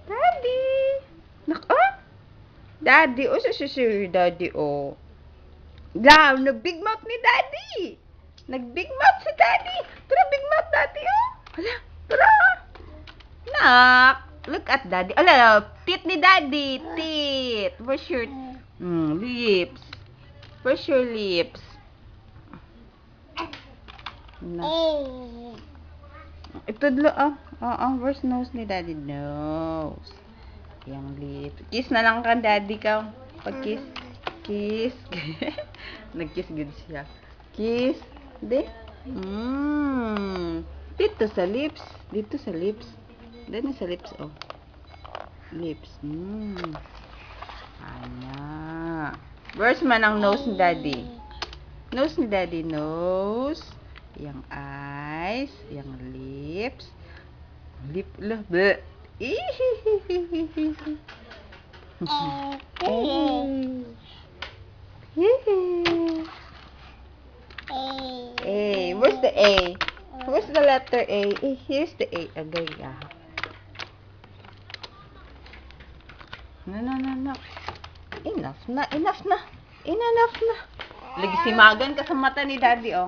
Daddy. Daddy. Oh, Daddy, oh. Nag-big mouth ni Daddy. Nag-big mouth si Daddy. Tara, big mouth Daddy, oh. Hala, tara. Nak. Look at Daddy. Ala, teeth ni Daddy. Teeth. Where's your lips? Where's your lips? Ito where's nose ni Daddy? Nose. Yang lips. Kiss na lang ka, Daddy ka. Pag-kiss. Kiss. Nag-kiss good siya. Kiss. Di. Dito sa lips. Dito sa lips. Dito sa lips, oh. Lips. Ana. Where's man ang nose ni Daddy? Nose ni Daddy. Nose. Yang eyes. Yang lips. Lip lah. Bleh. A. Where's the A? Where's the letter A? Here's the A. Agay ah. No. Enough na. Enough na. Lagi simagan ka sa mata ni Daddy, oh.